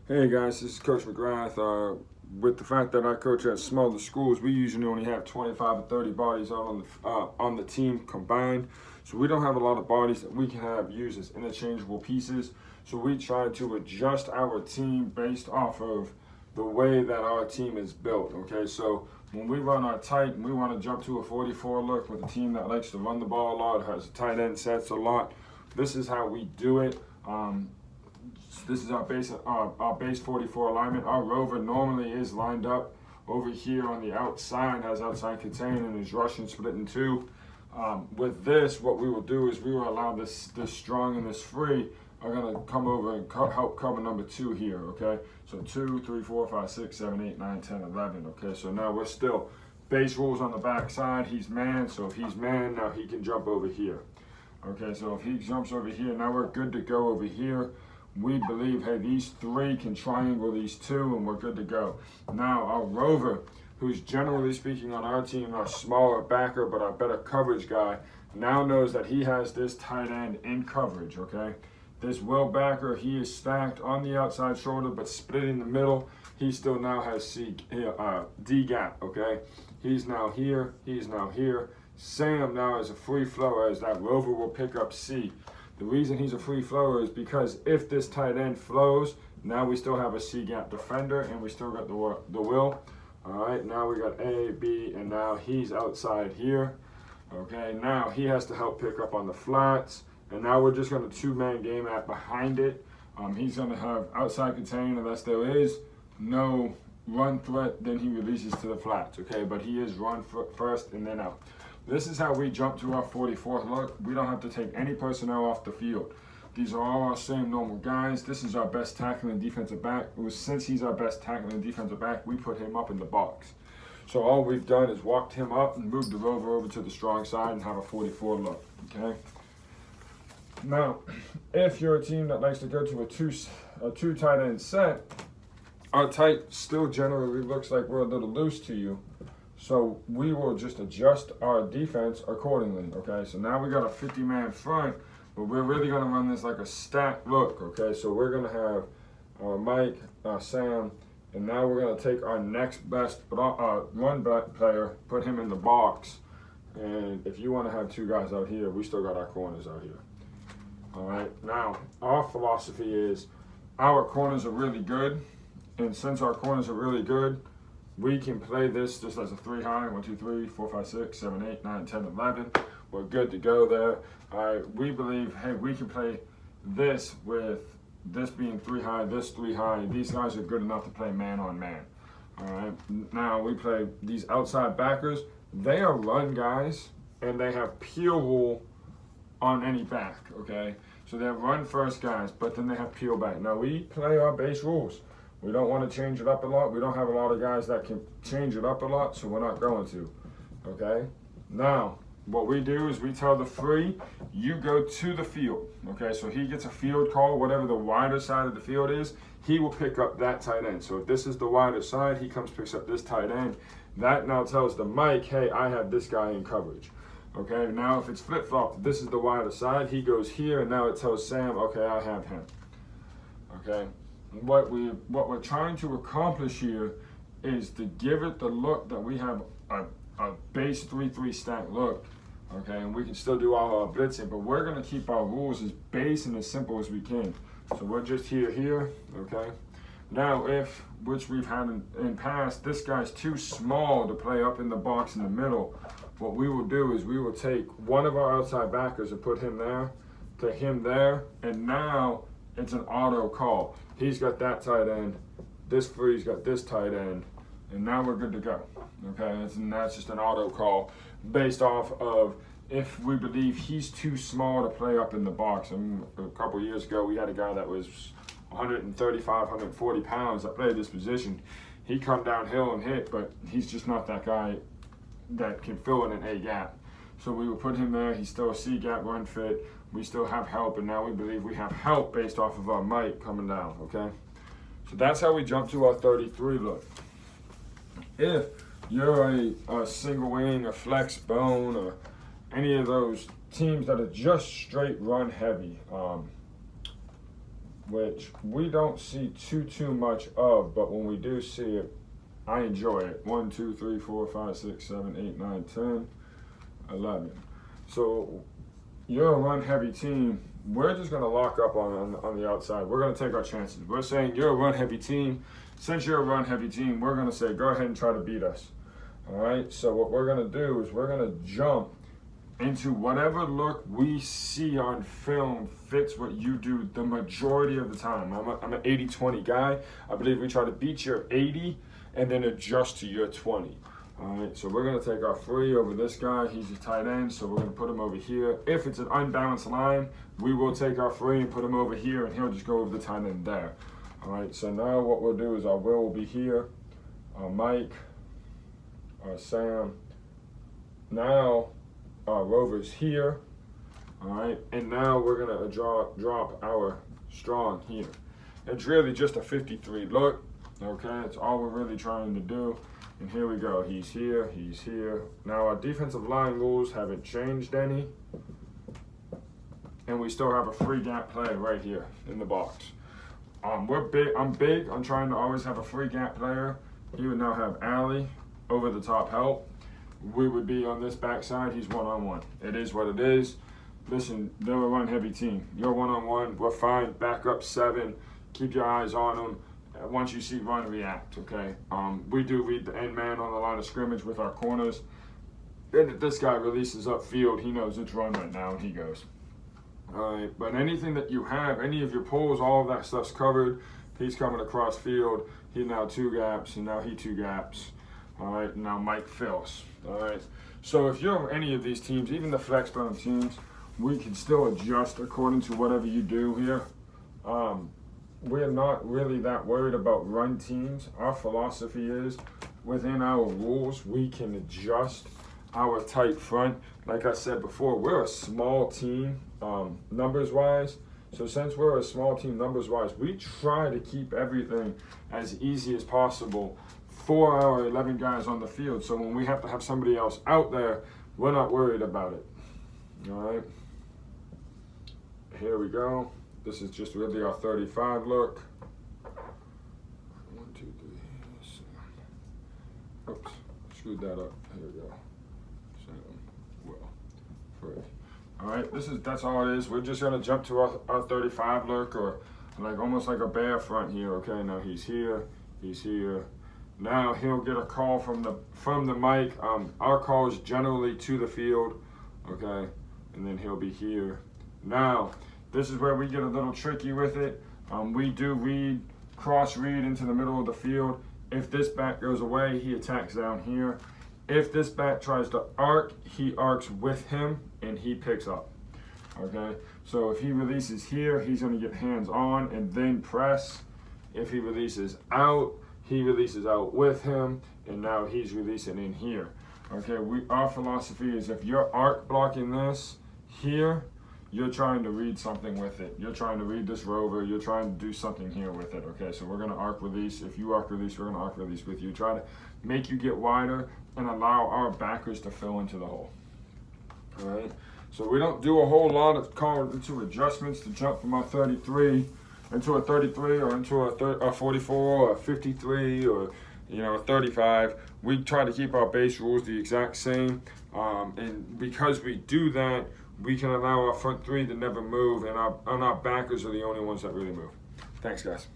Hey guys, this is Coach McGrath. With the fact that I coach at smaller schools, we usually only have 25 or 30 bodies out on the team combined. So we don't have a lot of bodies that we can have used as interchangeable pieces. So we try to adjust our team based off of the way that our team is built. Okay, so when we run our tight and we want to jump to a 44 look with a team that likes to run the ball a lot, has tight end sets a lot, this is how we do it. This is our base 44 alignment. Our rover normally is lined up over here on the outside, has outside contain and is Russian split in two. With this, what we will do is we will allow this strong and this free are going to come over and help cover number 2 here, okay? So 2, 3, 4, 5, 6, 7, 8, 9, 10, 11, okay? So now we're still base rules on the back side. He's man, so if he's man, now he can jump over here. Okay, so if he jumps over here, now we're good to go over here. We believe, hey, these 3 can triangle these 2 and we're good to go. Now our rover, who's generally speaking on our team, our smaller backer but our better coverage guy, now knows that he has this tight end in coverage, okay? This will backer, he is stacked on the outside shoulder but split in the middle. He still now has D gap, okay? He's now here, he's now here. Sam now is a free flower as that rover will pick up C. The reason he's a free flower is because if this tight end flows, now we still have a C gap defender and we still got the will. All right, now we got A, B, and now he's outside here. Okay, now he has to help pick up on the flats. And now we're just going to 2-man game at behind it. He's going to have outside contain unless there is no run threat, then he releases to the flats, okay? But he is run first and then out. This is how we jump to our 44th look. We don't have to take any personnel off the field. These are all our same normal guys. This is our best tackling defensive back. Since he's our best tackling defensive back, we put him up in the box. So all we've done is walked him up and moved the rover over to the strong side and have a 44 look, okay? Now, if you're a team that likes to go to a two tight end set, our tight still generally looks like we're a little loose to you. So we will just adjust our defense accordingly, okay? So now we got a 50-man front, but we're really gonna run this like a stacked look, okay? So we're gonna have Mike, Sam, and now we're gonna take our next best run back player, put him in the box, and if you wanna have 2 guys out here, we still got our corners out here. All right, now our philosophy is our corners are really good, and since our corners are really good, we can play this just as a 3 high, 1, 2, 3, 4, 5, 6, 7, 8, 9, 10, 11. We're good to go there. All right, we believe, hey, we can play this with this being 3 high, this 3 high. These guys are good enough to play man on man. All right, now we play these outside backers. They are run guys, and they have peel rule on any back, okay? So they're run first guys, but then they have peel back. Now we play our base rules. We don't want to change it up a lot. We don't have a lot of guys that can change it up a lot, so we're not going to, okay? Now, what we do is we tell the free, you go to the field, okay? So he gets a field call, whatever the wider side of the field is, he will pick up that tight end. So if this is the wider side, he comes picks up this tight end. That now tells the Mike, hey, I have this guy in coverage. Okay, now if it's flip-flopped, this is the wider side, he goes here, and now it tells Sam, okay, I have him. Okay, what we're trying to accomplish here is to give it the look that we have a base 3-3 stack look, okay, and we can still do all our blitzing, but we're going to keep our rules as base and as simple as we can. So we're just here, okay. Now which we've had in past, this guy's too small to play up in the box in the middle. What we will do is we will take one of our outside backers and put him there, to him there, and now it's an auto call. He's got that tight end, this free's got this tight end, and now we're good to go. Okay, and that's just an auto call based off of if we believe he's too small to play up in the box. I mean, a couple years ago, we had a guy that was 135, 140 pounds that played this position. He come downhill and hit, but he's just not that guy that can fill in an A gap. So we will put him there. He's still a C gap run fit. We still have help, and now we believe we have help based off of our might coming down, okay? So that's how we jump to our 33 look. If you're a single wing, a flex bone, or any of those teams that are just straight run heavy, which we don't see too much of, but when we do see it, I enjoy it. 1, 2, 3, 4, 5, 6, 7, 8, 9, 10, 11. So you're a run heavy team. We're just gonna lock up on the outside. We're gonna take our chances. We're saying you're a run heavy team. Since you're a run heavy team, we're gonna say go ahead and try to beat us. All right. So what we're gonna do is we're gonna jump into whatever look we see on film fits what you do the majority of the time. I'm an 80-20 guy. I believe we try to beat your 80 and then adjust to your 20. All right, so we're going to take our free over this guy. He's a tight end, so we're going to put him over here. If it's an unbalanced line, we will take our free and put him over here, and he'll just go over the tight end there. All right, so now what we'll do is our Will be here, our Mike, our Sam. Now our Rover's here. All right, and now we're going to drop our Strong here. It's really just a 53 look. Okay, that's all we're really trying to do. And here we go. He's here. He's here. Now our defensive line rules haven't changed any, and we still have a free gap play right here in the box. We're big. I'm big on trying to always have a free gap player. He would now have Allie over the top help. We would be on this backside. He's one-on-one. It is what it is. Listen, they're a run-heavy team. You're one-on-one. We're fine. Back up 7. Keep your eyes on them. Once you see run, react, okay? We do read the end man on the line of scrimmage with our corners. Then if this guy releases upfield, he knows it's run right now, and he goes. All right, but anything that you have, any of your pulls, all of that stuff's covered. He's coming across field. He now 2 gaps, and now he 2 gaps. All right, now Mike fills. All right, so if you're any of these teams, even the flex bone teams, we can still adjust according to whatever you do here. We're not really that worried about run teams. Our philosophy is within our rules, we can adjust our tight front. Like I said before, we're a small team numbers-wise. So since we're a small team numbers-wise, we try to keep everything as easy as possible for our 11 guys on the field. So when we have to have somebody else out there, we're not worried about it. All right. Here we go. This is just really our 35 look. 1, 2, 3, 7. Oops, screwed that up. Here we go. 7, well, 3. All right, that's all it is. We're just gonna jump to our 35 look, or like almost like a bear front here. Okay, now he's here. He's here. Now he'll get a call from the mic. Our call is generally to the field. Okay, and then he'll be here. Now. This is where we get a little tricky with it. We do cross read into the middle of the field. If this back goes away, he attacks down here. If this back tries to arc, he arcs with him and he picks up. Okay, so if he releases here, he's gonna get hands on and then press. If he releases out, he releases out with him, and now he's releasing in here. Okay, our philosophy is if you're arc blocking this here, you're trying to read something with it. You're trying to read this rover. You're trying to do something here with it. Okay, so we're gonna arc release. If you arc release, we're gonna arc release with you. Try to make you get wider and allow our backers to fill into the hole. All right, so we don't do a whole lot of call into adjustments to jump from our 33 into a 33 or into a 44 or a 53 or a 35. We try to keep our base rules the exact same, and because we do that, we can allow our front 3 to never move, and our backers are the only ones that really move. Thanks, guys.